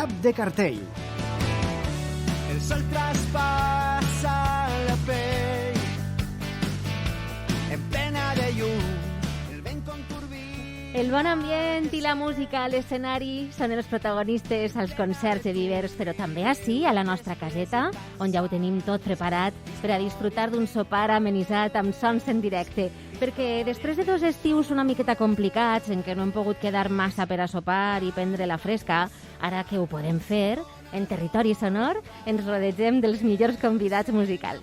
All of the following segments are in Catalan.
cap de cartell. El sol traspassa la pell en plena de llum, el vent conturbí. El bon ambient i la música a l'escenari són els protagonistes als concerts de Vivers, però també ací, a la nostra caseta, on ja ho tenim tot preparat per a disfrutar d'un sopar amenitzat amb sons en directe. Perquè després de 2 estius una miqueta complicats, en què no hem pogut quedar massa per a sopar i prendre la fresca, ara que ho podem fer, en territori sonor, ens rodegem dels millors convidats musicals.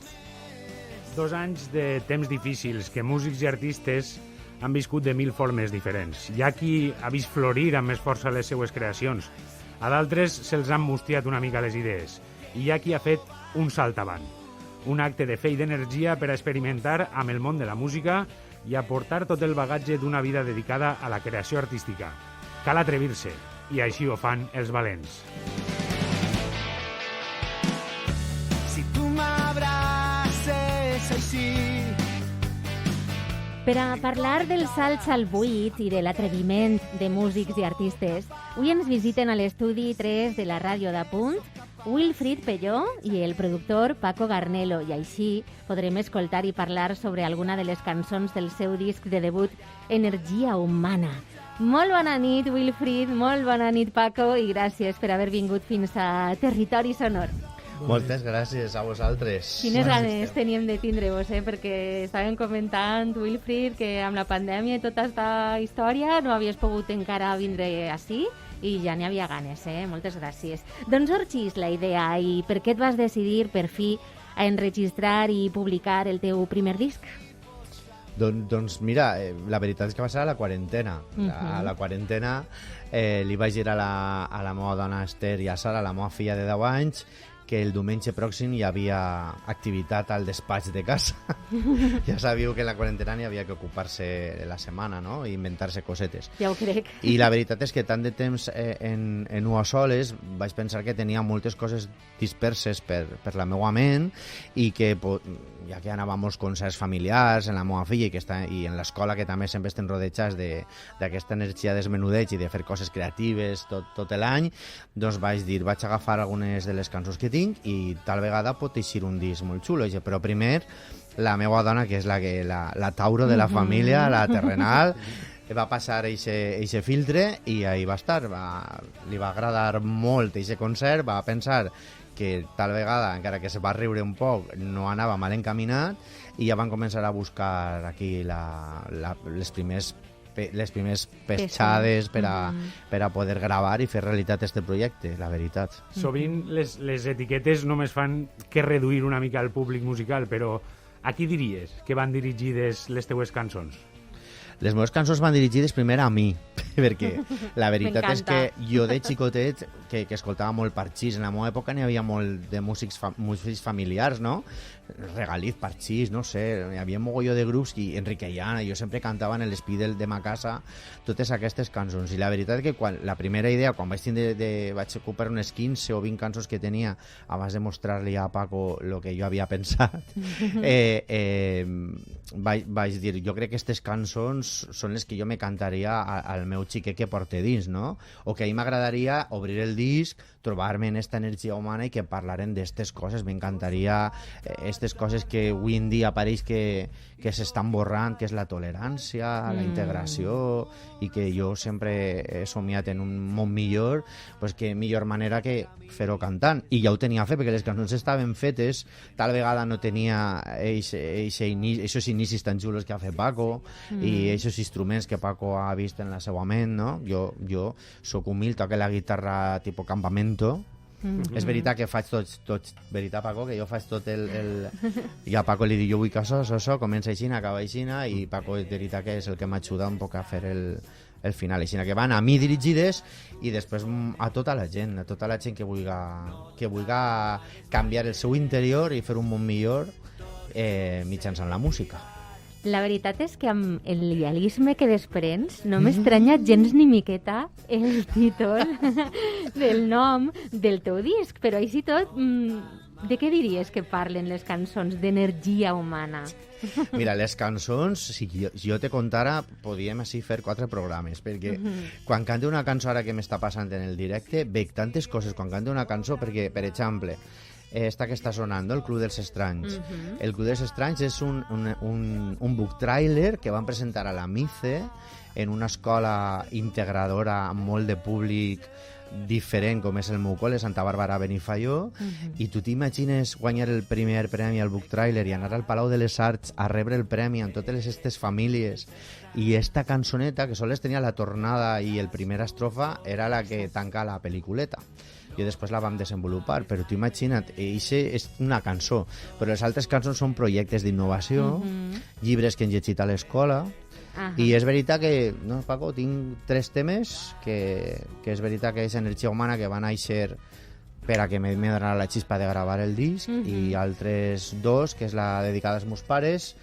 2 anys de temps difícils que músics i artistes han viscut de 1000 formes diferents. Hi ha qui ha vist florir amb més força les seues creacions. A d'altres se'ls han mustiat una mica les idees. I hi ha qui ha fet un salt avant. Un acte de fe i d'energia per a experimentar amb el món de la música i aportar tot el bagatge d'una vida dedicada a la creació artística. Cal atrevir-se, i així ho fan els valents. Si tu m'abraces així. Per a parlar dels salts al buit i de l'atreviment de músics i artistes, avui ens visiten a l'estudi 3 de la ràdio d'Apunt Wilfrid Pelló i el productor Paco Garnelo, i així podrem escoltar i parlar sobre alguna de les cançons del seu disc de debut Energia Humana. Molt bona nit, Wilfrid, molt bona nit, Paco, i gràcies per haver vingut fins a Territori Sonor. Moltes gràcies a vosaltres. Quines ganes teníem de tindre-vos, perquè estàvem comentant, Wilfrid, que amb la pandèmia i tota aquesta història no havies pogut encara vindre ací i ja n'hi havia ganes, Moltes gràcies. D'on sorgís la idea i per què et vas decidir, per fi, a enregistrar i publicar el teu primer disc? Doncs mira, la veritat és que va ser a la quarantena. A la quarantena li vaig dir a la meva dona Esther i a Sara, la meva filla de 10 anys, que el diumenge pròxim hi havia activitat al despatx de casa. Ja sabíeu que en la quarantena n'hi havia que ocupar-se la setmana, no? I inventar-se cosetes. Ja ho crec. I la veritat és que tant de temps en una soles vaig pensar que tenia moltes coses disperses per la meva ment i que ja que anava a molts concerts familiars en la meva filla i en l'escola, que també sempre estem rodejats d'aquesta energia desmenudeig i de fer coses creatives tot l'any, doncs vaig agafar algunes de les cançons que tinc i tal vegada pot eixir un disc molt xulo, però primer la meva dona, que és la Tauro de la família, la terrenal, va passar eixe filtre i ahí va estar. Li va agradar molt eixe concert, va pensar que tal vegada, encara que se va riure un poc, no anava mal encaminat i ja van començar a buscar aquí les primers petjades per a poder gravar i fer realitat este projecte, la veritat. Sovint les etiquetes només fan que reduir una mica el públic musical, però a qui diries que van dirigides les teues cançons? Les meves cançons van dirigides primer a mi, perquè la veritat és que jo de xicotet, que escoltava molt Parchís, en la meva època n'hi havia molt de músics familiars, no? Regaliz, Parchís, no sé, hi havia un mogolló de grups i Enrique Llana, jo sempre cantava en l'espí de ma casa totes aquestes cançons, i la veritat és que la primera idea, quan vaig ocupar unes 15 o 20 cançons que tenia abans de mostrar-li a Paco el que jo havia pensat, vaig dir, jo crec que aquestes cançons són les que jo me cantaria al meu xiquet que porta dins, no? O que a mi m'agradaria obrir el disc, trobar-me en esta energia humana i que parlaren d'estes coses. M'encantaria aquestes coses que avui en dia pareix que s'estan borrant, que és la tolerància, la integració, i que jo sempre he somiat en un món millor, pues que millor manera que fer-ho cantant. I ja ho tenia fet, perquè les cançons estaven fetes, tal vegada no tenia aquests inicis tan xulos que ha fet Paco i aquests instruments que Paco ha vist en la seva ment, no? Jo soc humil, toco la guitarra tipus campamento. És veritat que faig tot, veritat, Paco, que jo faig tot i a Paco li dic, jo vull que això, comença així, acaba així, i Paco és veritat que és el que m'ajuda un poc a fer el final, així que van a mi dirigides i després a tota la gent que vulgui canviar el seu interior i fer un món millor mitjançant la música. La veritat és que amb el idealisme que desprens no m'estranya gens ni miqueta el títol del nom del teu disc, però així tot De què diries que parlen les cançons d'energia humana? Mira, les cançons, si jo te contara, podíem així fer 4 programes, perquè quan cante una cançó, ara que m'està passant en el directe, veig tantes coses quan cante una cançó, perquè, per exemple, esta que està sonando, el Club dels Estranys. El Club dels Estranys és un book trailer que van presentar a la MICE en una escola integradora amb molt de públic diferent, com és el meu col·le, Santa Bàrbara Benifaió, i tu t'imagines guanyar el primer premi al book trailer i anar al Palau de les Arts a rebre el premi amb totes aquestes famílies, i esta cançoneta, que sols tenia la tornada i el primera estrofa, era la que tanca la pel·lículeta. I després la vam desenvolupar, però tu imagina't, això és una cançó, però les altres cançons són projectes d'innovació, llibres que hem llegit a l'escola. I és veritat que, no, Paco, tinc 3 temes que és veritat que és energia humana, que van néixer per a que m'he donat la xispa de gravar el disc, i altres 2, que és la dedicada als meus pares,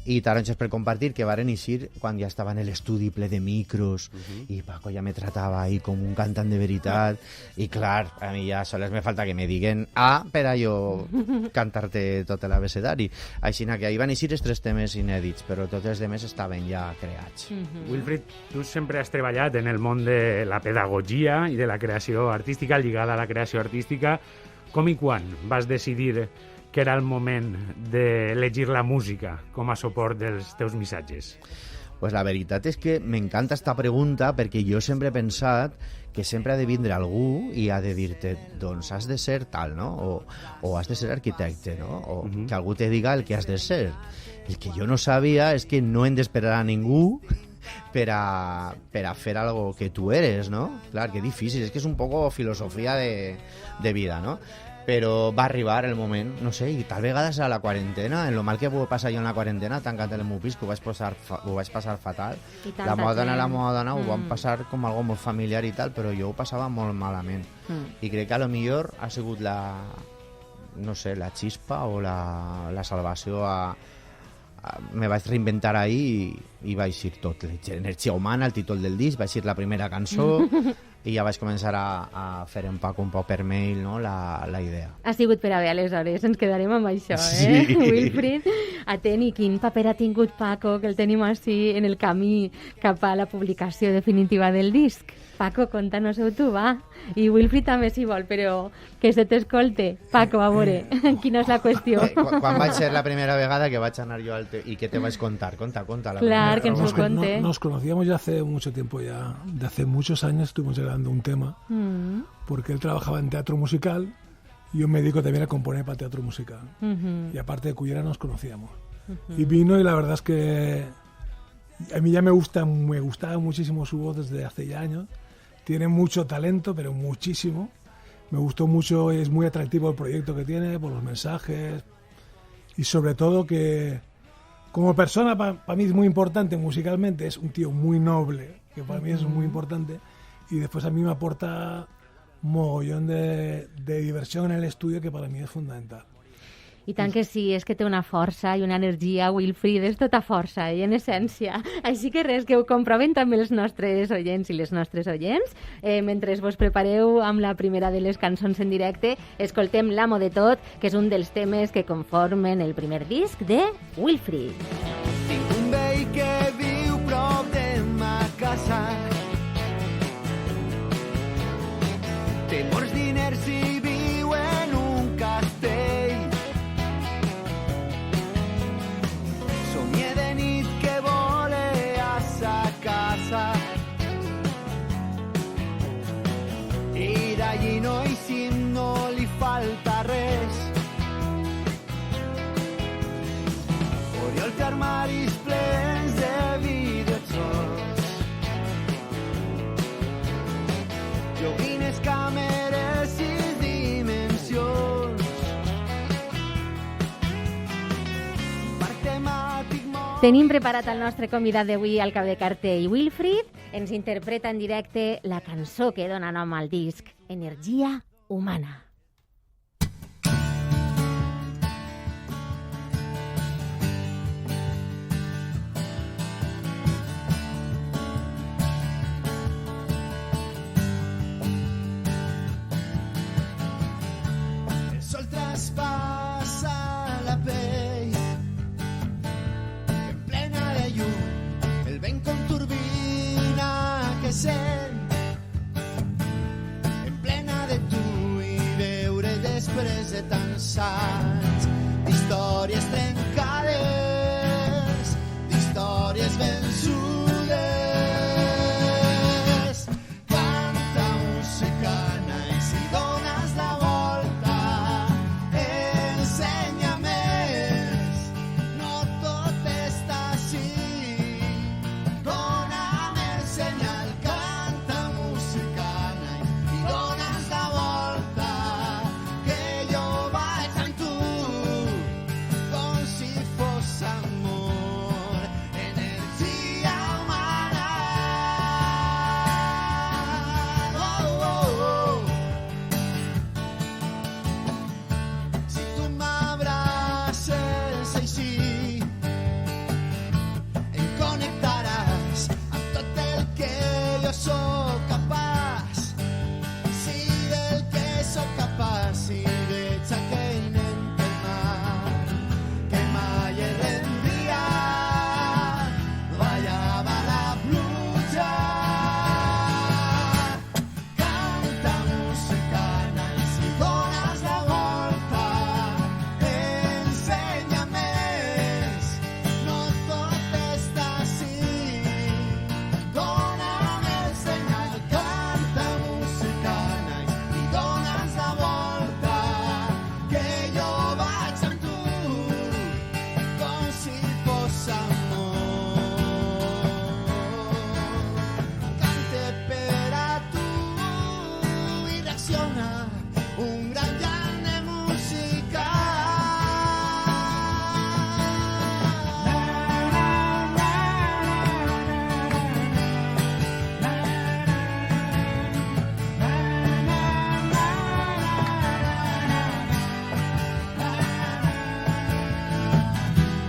i Taronges per compartir, que varen eixir quan ja estava en l'estudi ple de micros, i Paco ja me tratava ahí com un cantant de veritat, i clar, a mi ja sols me falta que me diguen per a jo cantar-te tot l'abecedari. Així que ahir van eixir els 3 temes inèdits, però tots els demés estaven ja creats. Wilfried, tu sempre has treballat en el món de la pedagogia i de la creació artística, lligada a la creació artística. Com i quan vas decidir que era el moment d'elegir la música com a suport dels teus missatges? Pues la veritat és que m'encanta esta pregunta, perquè jo sempre he pensat que sempre ha de vindre algú i ha de dir-te, doncs has de ser tal, no? O has de ser arquitecte, no? O que algú te diga el que has de ser. El que jo no sabia és que no hem d'esperar a ningú per a fer algo que tu eres, no? Clar, que difícil, és que és un poco filosofia de vida, no? Però va arribar el moment, no sé, i tal vegada serà la quarantena, en lo mal que puc passar jo en la quarantena, tancat el meu pis, que ho vaig passar fatal. La meva dona ho vam passar com algo molt familiar i tal, però jo ho passava molt malament. I crec que a lo millor ha sigut no sé, la xispa o la salvació me vaig reinventar ahir i va eixir tot. Energia humana, el títol del disc, va eixir la primera cançó i ja vaig començar a fer en Paco un poc per mail, no, la idea. Ha sigut per a bé, aleshores, ens quedarem amb això, Wilfried, atent, i quin paper ha tingut Paco, que el tenim així en el camí cap a la publicació definitiva del disc? Paco, conta-nos-ho tu, va. I Wilfried també s'hi vol, però que se t'escolte. Paco, a veure, quina és la qüestió? Quan vaig ser la primera vegada que vaig anar jo i que te vaig contar? Conta. Claro, que nos conte. Nos conocíamos ya hace mucho tiempo ya. De hace muchos años estuvimos grabando un tema, porque él trabajaba en teatro musical y yo me dedico también a componer para teatro musical. Y aparte de Cullera nos conocíamos. Y vino y la verdad es que a mí ya me gustaba muchísimo su voz desde hace ya años. Tiene mucho talento, pero muchísimo. Me gustó mucho y es muy atractivo el proyecto que tiene, por los mensajes. Y sobre todo que como persona para mí es muy importante musicalmente, es un tío muy noble, que para mí es muy importante. Y después a mí me aporta un mogollón de diversión en el estudio que para mí es fundamental. I tant que sí, és que té una força i una energia, Wilfried, és tota força, en essència. Així que res, que ho comproven també els nostres oients i les nostres oients. Mentre vos prepareu amb la primera de les cançons en directe, escoltem L'amo de tot, que és un dels temes que conformen el primer disc de Wilfried. Tinc un veí que viu prop de ma casa. Té molts diners i viu en un castell. Somia de nit que vole a sa casa i d'allí no eixim, no li falta res. Oriol té armaris plens de videojocs, joguines, càmeres, 6 dimensions. Parc temàtic molt... Tenim preparat el nostre convidat d'avui al cap de cartell. Wilfried ens interpreta en directe la cançó que dona nom al disc, Energia humana. El sol traspassa després de tants anys d'històries trencades, d'històries vençudes. Canta musicana i si dones la volta, ensenya més. No tot està així. Dóna'm el senyal, canta musicana i dones la volta, que jo vaig amb tu, com si fos amor, energia humana. Si tu m'abraces així, em connectaràs amb tot el que jo sóc capaç. Si del que sóc capaç, si veig aquell nen pel mar que mai es rendia, ballava la pluja. Canta musicana i si dones la volta, ensenya més. No tot està així. Dóna'm el senyal, canta musicana i dones la volta, que jo vaig amb tu, com si fos amor. Cante per a tu i reacciona un gran llamp de música.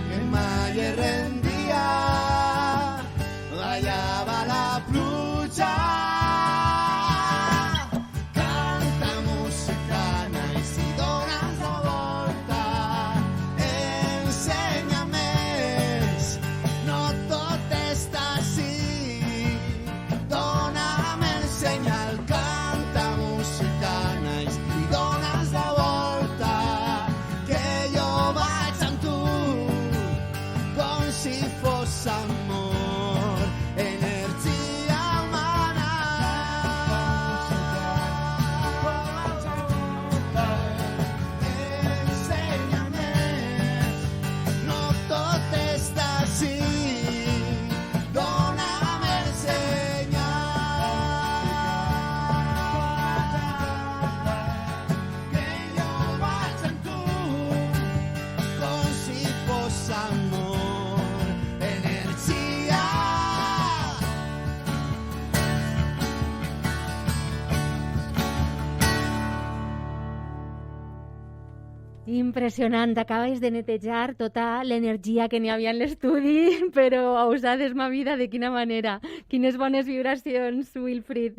Que mai es rendia, ballava la pluja. Canta musicana i si dones la volta, ensenya més. No tot està així. Dóna'm el senyal, canta musicana i dones la volta, que jo vaig amb tu, com si fos amor, energia humana. Ensenya més. No tot està així. Dóna'm el senyal, que jo vaig amb tu, com si fos amor, energia. Impressionant, acabes de netejar tota l'energia que n'hi havia en l'estudi, però ausades ma vida, de quina manera. Quines bones vibracions, Wilfried.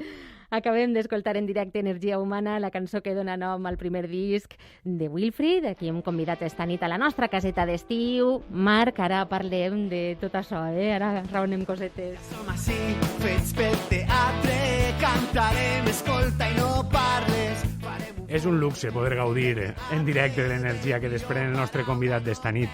Acabem d'escoltar en directe Energia Humana, la cançó que dona nom al primer disc de Wilfried. Aquí hem convidat esta nit a la nostra caseta d'estiu. Marc, ara parlem de tot això, Ara raonem cosetes. Som així, fets pel teatre, cantarem, escolta i no parles. És un luxe poder gaudir en directe de l'energia que desprèn el nostre convidat d'esta nit,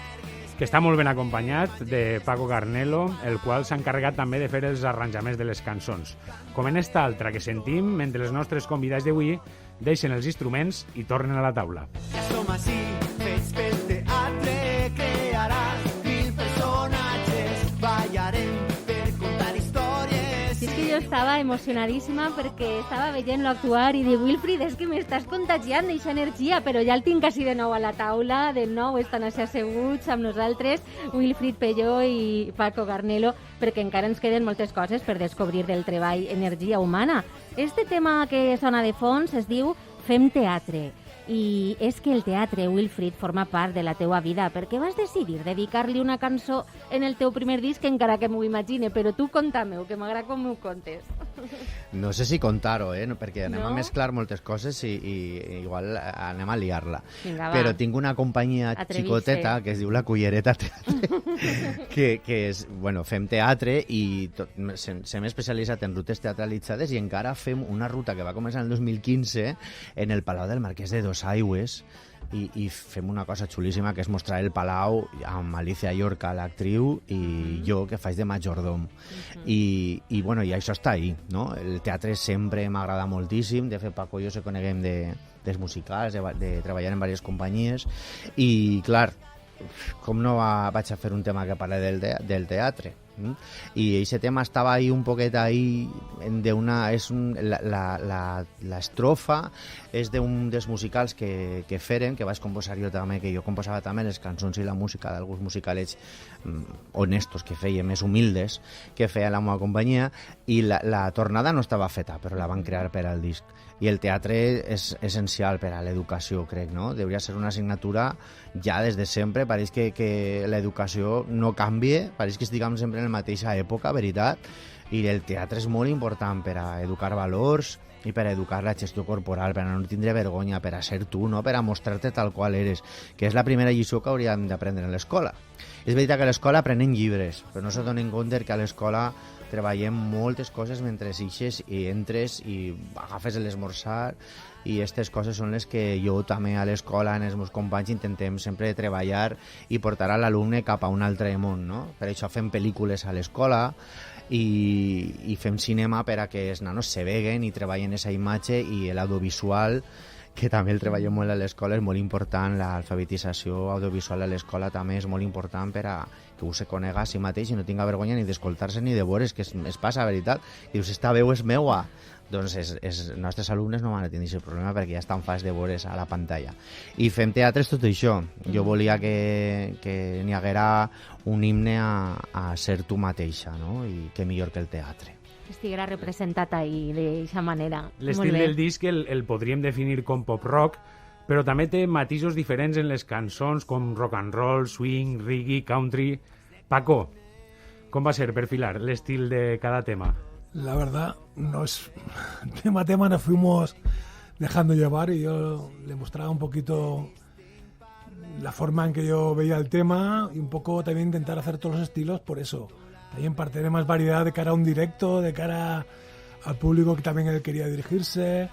que està molt ben acompanyat de Paco Garnelo, el qual s'ha encarregat també de fer els arranjaments de les cançons. Com en esta altra que sentim mentre els nostres convidats d'avui deixen els instruments i tornen a la taula. Ja som així, fets pel teatre, crearàs 1000 personatges, ballarem per contar històries. Sí, és que jo estava emocionadíssima perquè estava veient-lo actuar i dic, Wilfried, és que m'estàs contagiant d'aquesta energia, però ja el tinc quasi de nou a la taula, de nou estan així asseguts amb nosaltres, Wilfried Pelló i Paco Garnelo, perquè encara ens queden moltes coses per descobrir del treball Energia Humana. Este tema que sona de fons es diu Fem teatre. I és que el teatre, Wilfried, forma part de la teua vida. Per què vas decidir dedicar-li una cançó en el teu primer disc, encara que m'ho imagine? Però tu conta-m'ho, que m'agrada com m'ho contes. No sé si contar-ho, perquè anem No? a mesclar moltes coses i igual anem a liar-la. Vinga, va. Però tinc una companyia Atrevir-se. xicoteta que es diu La Cullereta Teatre, que és, bueno, fem teatre i s'hem especialitzat en rutes teatralitzades i encara fem una ruta que va començar en el 2015 en el Palau del Marquès de Dosaigües, i fem una cosa xulíssima, que és mostrar el Palau amb Alicia Llorca, l'actriu, i jo, que faig de majordom. I això està ahí, no? El teatre sempre m'agrada moltíssim. De fet, Paco i jo se coneguem dels musicals, de treballar en diverses companyies, i, clar, com no vaig a fer un tema que parla del teatre? I aquest tema estava ahí un poquet ahí l'estrofa és d'un dels musicals que feren, que vaig composar jo també, que jo composava també les cançons i la música d'alguns musicalets honestos que feia, més humildes, que feia la meva companyia, i la tornada no estava feta, però la van crear per al disc. I el teatre és essencial per a l'educació, crec, no? Hauria ser una assignatura ja des de sempre. Pareix que l'educació no canvia, pareix que estiguem sempre en la mateixa època, veritat? I el teatre és molt important per a educar valors i per a educar la gestió corporal, per a no tindre vergonya, per a ser tu, no? Per a mostrar-te tal qual eres, que és la primera lliçó que hauríem d'aprendre a l'escola. És veritat que a l'escola aprenen llibres, però no se donen compte que a l'escola treballem moltes coses mentre ixes i entres i agafes l'esmorzar, i aquestes coses són les que jo també a l'escola, en els meus companys, intentem sempre treballar i portar a l'alumne cap a un altre món, no? Per això fem pel·lícules a l'escola i fem cinema per a que els nanos se veguen i treballen aquesta imatge, i l'audiovisual, que també el treballem molt a l'escola, és molt important. L'alfabetització audiovisual a l'escola també és molt important per a que un se conega a si mateix i no tinga vergonya ni d'escoltar-se ni de veure's, que es passa, veritat. Dius, esta veu és meua. Doncs els nostres alumnes no van a tenir aquest problema perquè ja estan fas de veure's a la pantalla. I fem teatres tot això. Jo volia que n'hi haguera un himne a ser tu mateixa, no? I què millor que el teatre. Estiguera representat ahí d'aquesta manera. L'estil del disc el podríem definir com pop-rock, però també té matisos diferents en les cançons, com rock and roll, swing, reggae, country. Paco, com va ser perfilar l'estil de cada tema? La verdad, no es tema a tema, nos fuimos dejando llevar, y yo le mostraba un poquito la forma en que yo veía el tema y un poco también intentar hacer todos los estilos, por eso. También para tener más variedad de cara a un directo, de cara al público que también él quería dirigirse,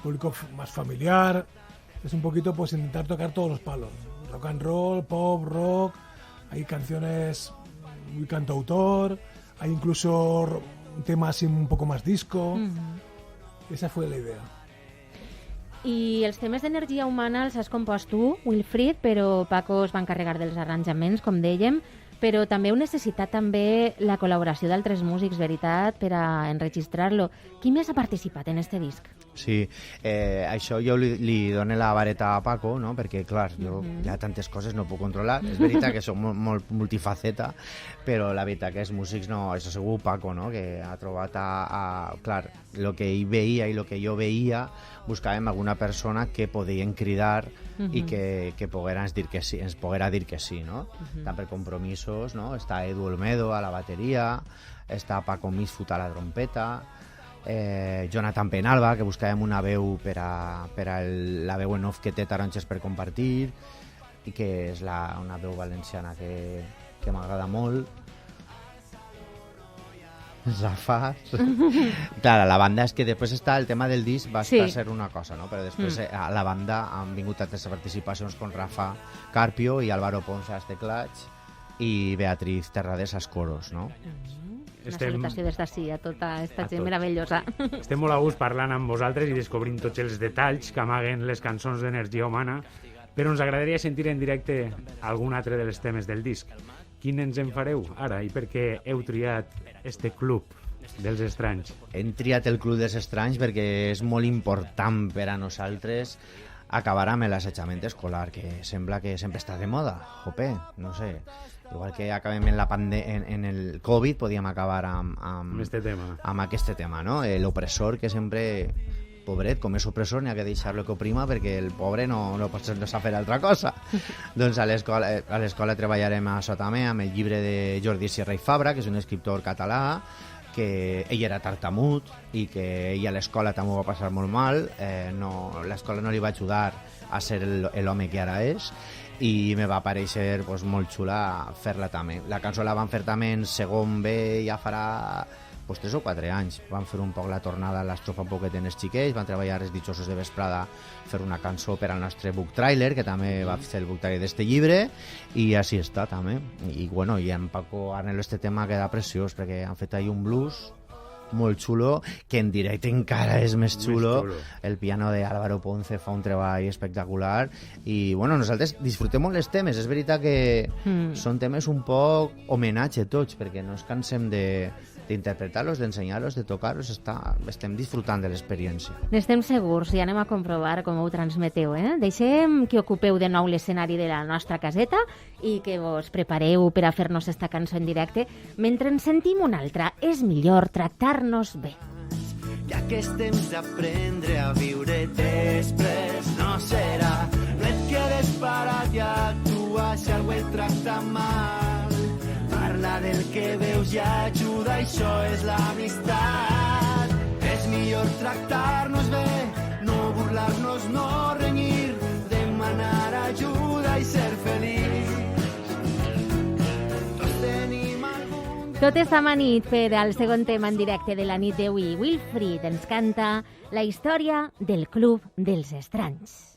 público más familiar. Es un poquito pues intentar tocar todos los palos. Rock and roll, pop, rock, hay canciones muy cantautor, hay incluso un tema así un poco más disco. Esa fue la idea. I els temes d'energia humana els has compost tu, Wilfried, però Paco es va encarregar dels arranjaments, com dèiem, però també heu necessitat també la col·laboració d'altres músics, veritat, per a enregistrar-lo. Qui més ha participat en este disc? Sí, això jo li dono la vareta a Paco, no? Perquè, clar, jo ja tantes coses no puc controlar. És veritat que soc molt multifaceta, però la veritat que els músics no... Això segur Paco, no? Que ha trobat clar, el que ell veia i el que jo veia, buscàvem alguna persona que podien cridar i que poguera dir que sí, no? Tant per compromisos, no? Està Edu Olmedo a la bateria, està Paco Misfut a la trompeta, Jonathan Penalba, que buscàvem una veu per a la veu en off que té Taronges per compartir, i que és una veu valenciana que m'agrada molt. Rafa. Clar, a la banda és que després està el tema del disc va ser una cosa, no? Però després a la banda han vingut altres participacions com Rafa Carpio i Álvaro Ponce als teclats i Beatriz Terrades als coros, no? Una salutació des d'ací a tota aquesta gent meravellosa. Estem molt a gust parlant amb vosaltres i descobrint tots els detalls que amaguen les cançons d'Energia Humana, però ens agradaria sentir en directe algun altre dels temes del disc. Quin ens en fareu ara i per què heu triat este club dels estranys? Hem triat el club dels estranys perquè és molt important per a nosaltres acabar amb l'assetjament escolar, que sembla que sempre està de moda. Jope, no sé. Igual que acabem en el Covid, podíem acabar amb aquest tema, no? L'opressor, que sempre... Pobret, com és opressor, n'hi ha que deixar-lo que oprima perquè el pobre no sap fer altra cosa. Doncs a l'escola treballarem a això també amb el llibre de Jordi Sierra i Fabra, que és un escriptor català, que ell era tartamut i que ell a l'escola també ho va passar molt mal. L'escola no li va ajudar a ser l'home que ara és, i me va parèixer molt xula fer-la també. La cançó la van fer també en segon B, ja farà pues 3 o 4 anys. Van fer un poc la tornada a l'estrofa un poquet en els xiquets, van treballar els Dichosos de Vesprada fer una cançó per al nostre book trailer, que també va fer el book trailer d'este llibre, i així està també. I bueno, i en Paco Arnelo este tema queda preciós, perquè han fet ahí un blues molt xulo, que en directe encara és més xulo. El piano de Álvaro Ponce fa un treball espectacular i bueno, nosaltres disfrutem molt els temes. És veritat que són temes un poc homenatge tots, perquè no ens cansem d'interpretar-los, d'ensenyar-los, de tocar-los. Estem disfrutant de l'experiència. N'estem segurs i anem a comprovar com ho transmeteu. Deixem que ocupeu de nou l'escenari de la nostra caseta i que vos prepareu per a fer-nos esta cançó en directe mentre en sentim una altra. És millor tractar-nos bé. Ja que és temps d'aprendre a viure després, no serà. No et quedes parat i actua si algú et tracta mal. Parla del que veus i ajuda, això és l'amistat. És millor tractar-nos bé, no burlar-nos, no renyir, demanar ajuda i ser feliç. Tot està amanit per al segon tema en directe de la nit d'avui. Wilfried ens canta la història del Club dels Estranys.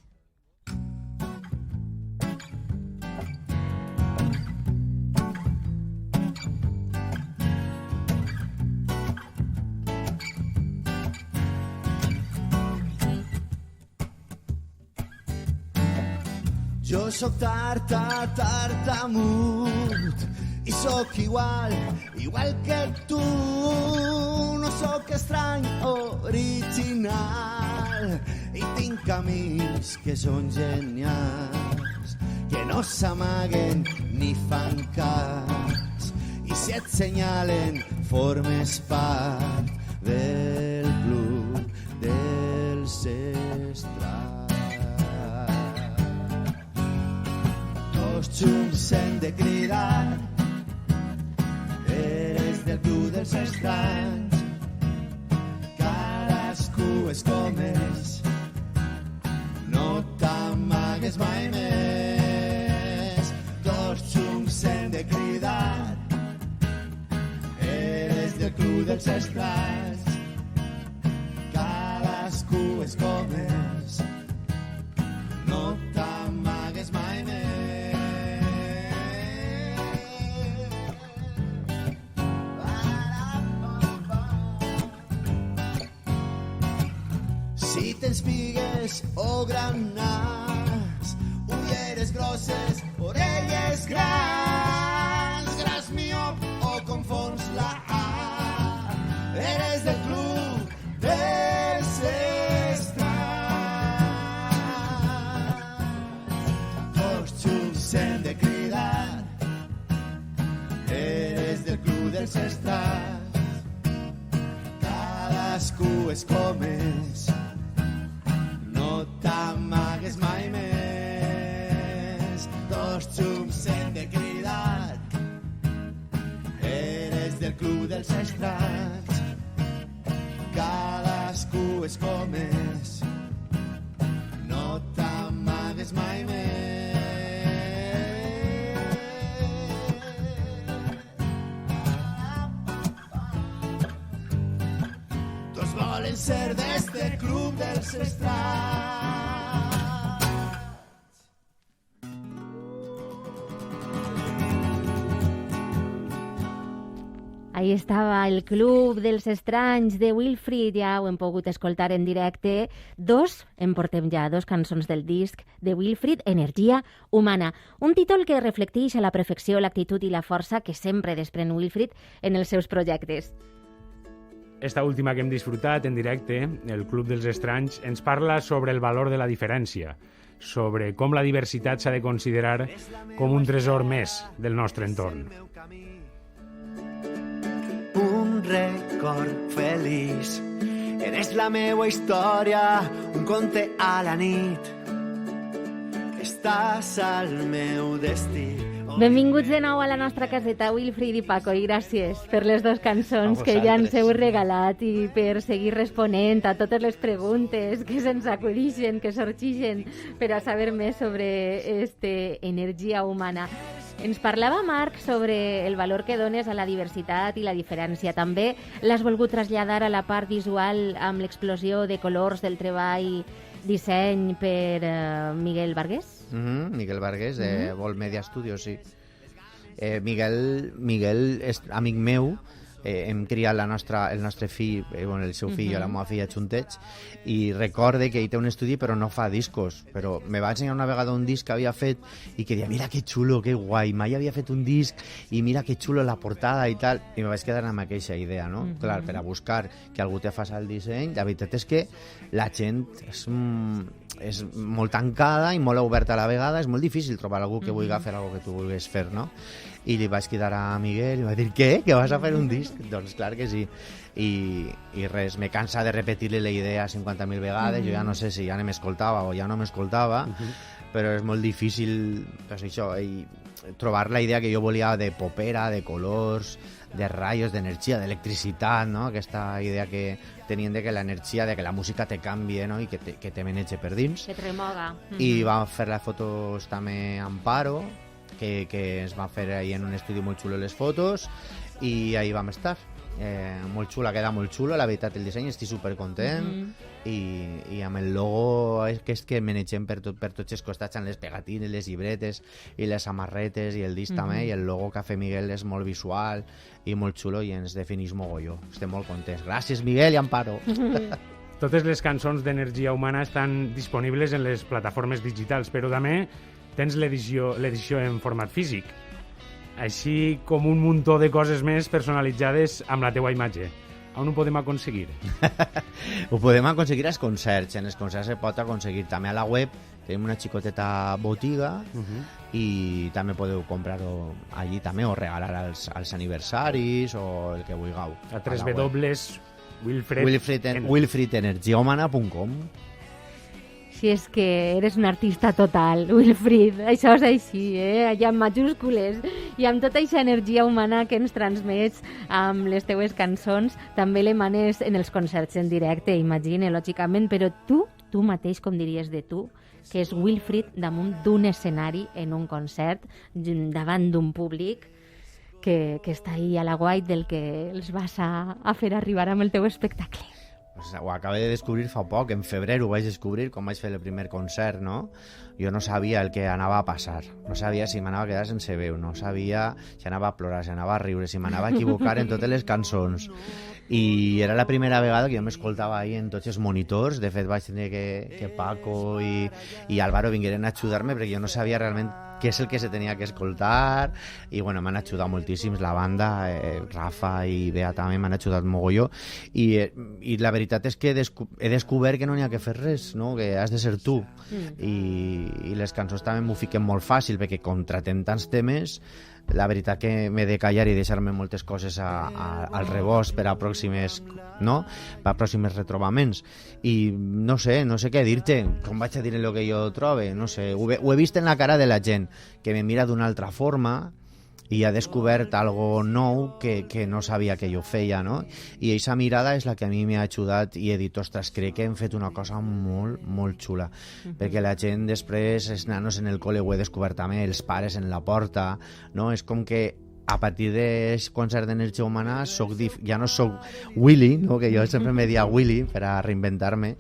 Jo sóc tartamut i sóc igual que tu. No sóc estrany, original, i tinc amics que són genials, que no s'amaguen ni fan cas, i si et senyalen formes part del club dels estranys. Tots junts hem de cridar, eres del club dels estranys. Cadascú és com és, no t'amagues mai més. Tots junts hem de cridar, eres del club dels estranys. Cadascú és com és, no t'amagues mai més. Si tens pigues o granats, ulleres grosses, orelles grans, gras miop o confons la A, eres del club dels estranys. Tots junts hem de cridar, eres del club dels estranys. Cadascú és com és, no t'amagues mai més. Tots junts hem de cridar, eres del club dels estranys. Cadascú és com és, no t'amagues mai més. Tots volen ser d'este club dels estranys. Ahí estava el Club dels Estranys de Wilfried, ja ho hem pogut escoltar en directe. En portem ja 2 cançons del disc de Wilfried, Energia humana. Un títol que reflecteix a la perfecció l'actitud i la força que sempre desprèn Wilfried en els seus projectes. Esta última que hem disfrutat en directe, el Club dels Estranys, ens parla sobre el valor de la diferència, sobre com la diversitat s'ha de considerar com un tresor més del nostre entorn. Un record feliç, eres la meua història, un conte a la nit. Estàs al meu destí. Benvinguts de nou a la nostra caseta, Wilfried i Paco, i gràcies per les 2 cançons que ja ens heu regalat i per seguir responent a totes les preguntes que se'ns acudixen, que sorgeixen per a saber més sobre energia humana. Ens parlava Marc sobre el valor que dones a la diversitat i la diferència. També l'has volgut traslladar a la part visual amb l'explosió de colors del treball disseny per Miguel Vargués? Miguel Vargués, de Vol Media Studios, sí. Miguel és amic meu, hem criat el nostre fill, bueno, el seu fill i la meva filla juntets, i recorde que ell té un estudi però no fa discos, però me va ensenyar una vegada un disc que havia fet i que deia, mira que xulo, que guai, mai havia fet un disc i mira que xulo la portada i tal, i me vaig quedar amb aquella idea, no? Clar, per a buscar que algú te faci el disseny, la veritat és que la gent és molt tancada i molt oberta a la vegada, és molt difícil trobar algú que vulgui fer algo que tu vulguis fer, no? I li vaig cridar a Miguel i va dir, què? Que vas a fer un disc? Doncs clar que sí. I res, me cansa de repetir-li la idea 50.000 vegades, jo ja no sé si ja no m'escoltava o ja no m'escoltava, però és molt difícil, doncs això, trobar la idea que jo volia de popera, de colors, de rayos, d'energia, d'electricitat, no? Aquesta idea que tenien de que l'energia, de que la música te canvie, no? I que te menege per dins. Que et remoga. I vam fer les fotos també a Amparo, que es va fer ahí en un estudi molt xulo les fotos, i ahí vam estar. Molt xula, queda molt xulo, la veritat, el disseny, estic supercontent, i amb el logo és que menegem per tots els costats, amb les pegatines, les llibretes i les samarretes i el disc també, i el logo que ha fet Miguel és molt visual i molt xulo i ens definís mogolló. Estem molt contents. Gràcies, Miguel i Amparo. Totes les cançons d'Energia Humana estan disponibles en les plataformes digitals, però també tens l'edició en format físic, així com un muntó de coses més personalitzades amb la teua imatge. On ho podem aconseguir? Ho podem aconseguir als concerts. En els concerts se pot aconseguir també a la web. Tenim una xicoteta botiga i també podeu comprar-ho allí també o regalar als aniversaris o el que vulgueu. A wilfridenergiahumana.com. Si és que eres un artista total, Wilfried, això és així, allà en majúscules, i amb tota aquesta energia humana que ens transmets amb les teues cançons, també l'emanes en els concerts en directe, imagine, lògicament, però tu mateix, com diries de tu, que és Wilfried damunt d'un escenari en un concert, davant d'un públic que està ahí a la guait del que els vas a fer arribar amb el teu espectacle. Pues ho acabo de descobrir fa poc, en febrer ho vaig descobrir quan vaig fer el primer concert, no? Jo no sabia el que anava a passar, no sabia si m'anava a quedar sense veu, no sabia si anava a plorar, si anava a riure, si m'anava a equivocar en totes les cançons. I era la primera vegada que jo m'escoltava ahí en tots els monitors. De fet vaig tenir que Paco i Álvaro vingueren a ajudar-me perquè jo no sabia realment què és el que se tenia que escoltar, i bueno, m'han ajudat moltíssims la banda, Rafa i Bea també m'han ajudat mogolló, i la veritat és que he descobert que no n'hi ha que fer res, no? Que has de ser tu, i les cançons també m'ho fiquen molt fàcil, perquè com tratem tants temes, la veritat que m'he de callar i deixar-me moltes coses al rebost per a pròximes, no? Per a pròximes retrobaments. I no sé què dir-te, com vaig a dir el que jo trobe, no sé, ho he vist en la cara de la gent, que me mira d'una altra forma i ha descobert algo nou que no sabia que jo feia, no? I aquesta mirada és la que a mi m'ha ajudat i he dit, ostres, crec que hem fet una cosa molt, molt xula, perquè la gent després, els nanos en el col·le ho he descobert també, els pares en la porta, no? És com que a partir del concert d'Energia Humana ja no soc Willy, no? Que jo sempre me dia Willy per a reinventar-me,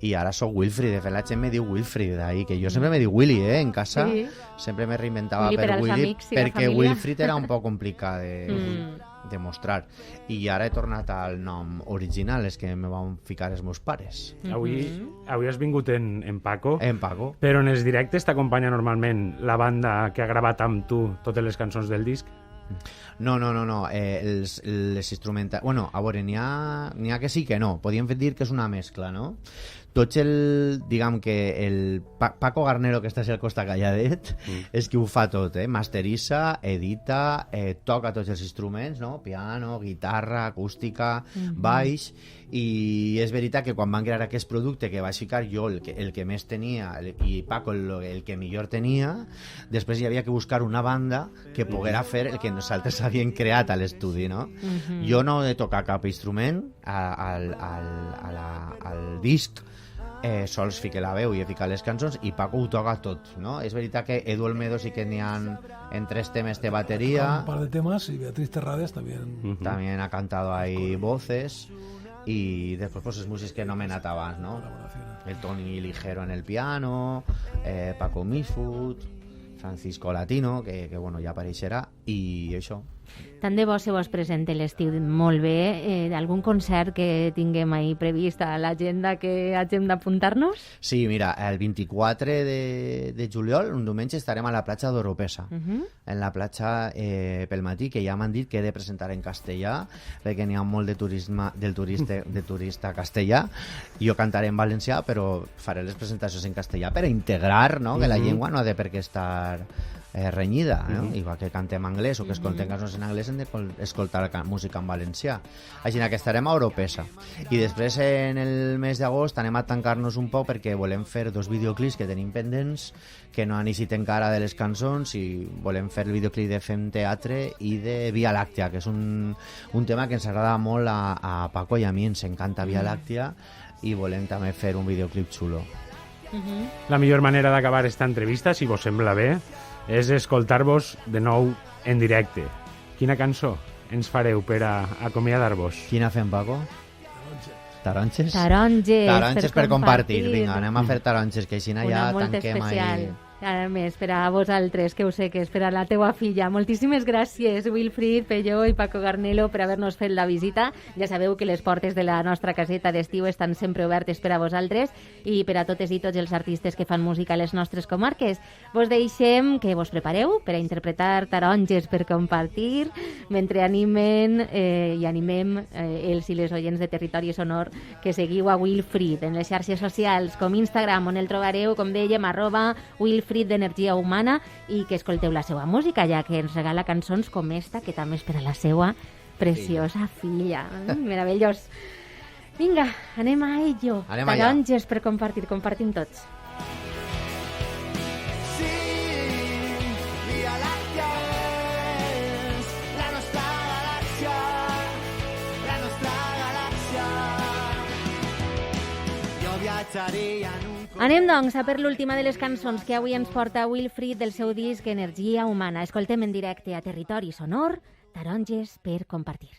i ara soc Wilfried. De fet, la gent me diu Wilfried, que jo sempre me dic Willy, en casa sempre me reinventava per Willy, perquè Wilfried era un poc complicat de mostrar, i ara he tornat al nom original, és que me van ficar els meus pares. Avui has vingut en Paco. En Paco. Però en els directes t'acompanya normalment la banda que ha gravat amb tu totes les cançons del disc? No. Les instrumentals... Bueno, a veure, n'hi ha que sí que no. Podríem dir que és una mescla, no? Tots diguem que el Paco Garnero, que està al costat calladet, és qui ho fa tot, masteritza, edita, toca tots els instruments, no? Piano, guitarra, acústica, baix, i és veritat que quan van crear aquest producte que vaig ficar jo el que més tenia i Paco el que millor tenia, després hi havia que buscar una banda que poguera fer el que nosaltres havíem creat a l'estudi, no? Jo no he tocat cap instrument al disc, sols fica la veu i he ficat les cançons i Paco ho toca tot, no? És veritat que Edu Olmedo sí que n'hi ha en 3 temes de batería. Un par de temas y Beatriz Terrades también. También ha cantado ahí voces y después pues los músicos que no me abans, ¿no? El Toni Ligero en el piano, Paco Misfoot, Francisco Latino, que bueno, ja apareixerà, i això. Tant de bo se vos presente l'estiu molt bé. Algun concert que tinguem ahí previst a l'agenda que hàgim d'apuntar-nos? Sí, mira, el 24 de juliol, un diumenge, estarem a la platja d'Oropesa. En la platja pel matí, que ja m'han dit que he de presentar en castellà, perquè n'hi ha molt de turista castellà. Jo cantaré en valencià, però faré les presentacions en castellà per a integrar, no? Que la llengua no ha de per què estar renyida, no? Igual que cantem anglès o que escoltem cançons en anglès, hem d'escoltar música en valencià. Així que estarem a Oropesa. I després, en el mes d'agost, anem a tancar-nos un poc perquè volem fer 2 videoclips que tenim pendents, que no han eixit encara de les cançons, i volem fer el videoclip de Fem Teatre i de Via Làctea, que és un tema que ens agrada molt a Paco i a mi, ens encanta Via Làctea, i volem també fer un videoclip xulo. La millor manera d'acabar esta entrevista, si vos sembla bé, és escoltar-vos de nou en directe. Quina cançó ens fareu per a acomiadar-vos? Quina fem, Paco? Taronges? Taronges per compartir. Vinga, anem a fer taronges, que així ja tanquem ahí. A més, per a vosaltres, que ho sé que és per a la teua filla. Moltíssimes gràcies, Wilfrid Pelló i Paco Garnelo, per haver-nos fet la visita. Ja sabeu que les portes de la nostra caseta d'estiu estan sempre obertes per a vosaltres i per a totes i tots els artistes que fan música a les nostres comarques. Vos deixem que vos prepareu per a interpretar taronges per compartir, mentre animem els i les oients de Territori Sonor que seguiu a Wilfrid en les xarxes socials com Instagram, on el trobareu, com dèiem, @Wilfrid d'Energia Humana, i que escolteu la seva música, ja que ens regala cançons com esta, que també és per a la seva preciosa filla. Meravellós. Vinga, anem a ello. Taronges per compartir, compartim tots. Sí, Via Làctea és la nostra galàxia, la nostra galàxia. Jo viatjaria en un... Anem, doncs, a per l'última de les cançons que avui ens porta Wilfrid del seu disc Energia Humana. Escoltem en directe a Territori Sonor, Taronges per compartir.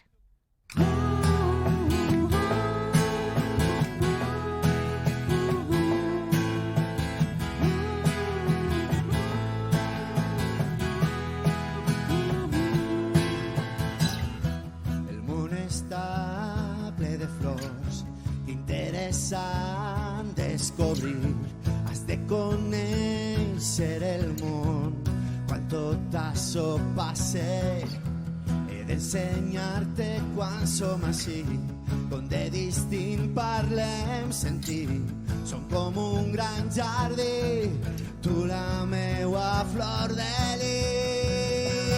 El món està ple de flors, interessant descobrir. Has de conèixer el món. Quan tot això passe, he d'ensenyar-te quan som així. Com de distint parlem sentir. Som com un gran jardí, tu la meua flor de lis.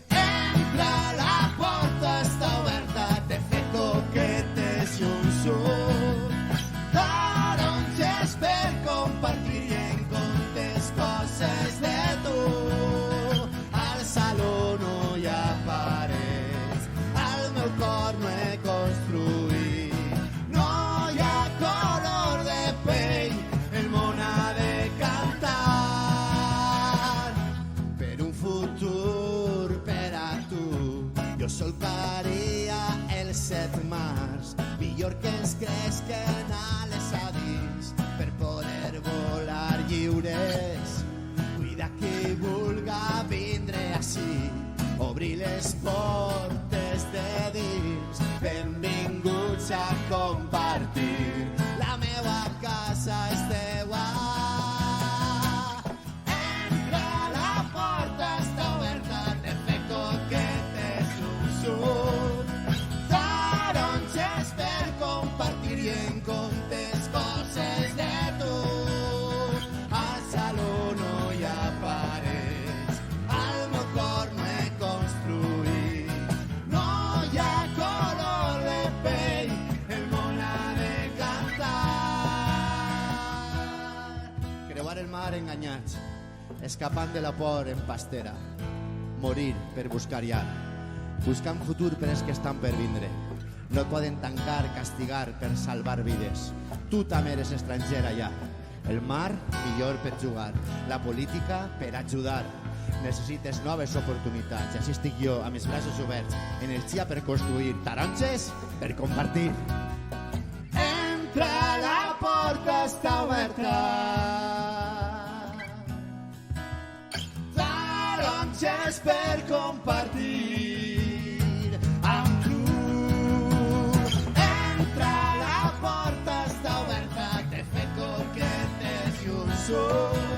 Entra, la porta està oberta, te fe coquetes i un sud. Taronges per compartir i en comptes coses de tu. Al saló no hi ha parets, al meu cor no he construït. No hi ha color de pell, el món ha de cantar per un futur per a tu. Jo solcaria el 7 març, millor que ens creixen ales a dins per poder volar lliures. Cuida qui vulga vindre així, obrir les portes de dins. Benvinguts a compartir, la meua casa és teua. Entra, la porta està oberta, te fe coquetes un sud. Taronges per compartir i en comptes coses de tu. Al saló no hi ha parets, al meu cor no he construït. No hi ha color de pell, el món ha de cantar. Creuar el mar enganyats, escapant de la por en pastera. Morir per buscar llar, buscant futur per els que estan per vindre. No poden tancar, castigar per salvar vides. Tu també eres estranger allà. El mar, millor per jugar. La política, per ajudar. Necessites noves oportunitats. I així estic jo, amb els braços oberts. Energia per construir. Taronges per compartir. Entra, la porta està oberta. Taronges per compartir amb tu. Entra, la porta està oberta. Te fet coquetes i un sol.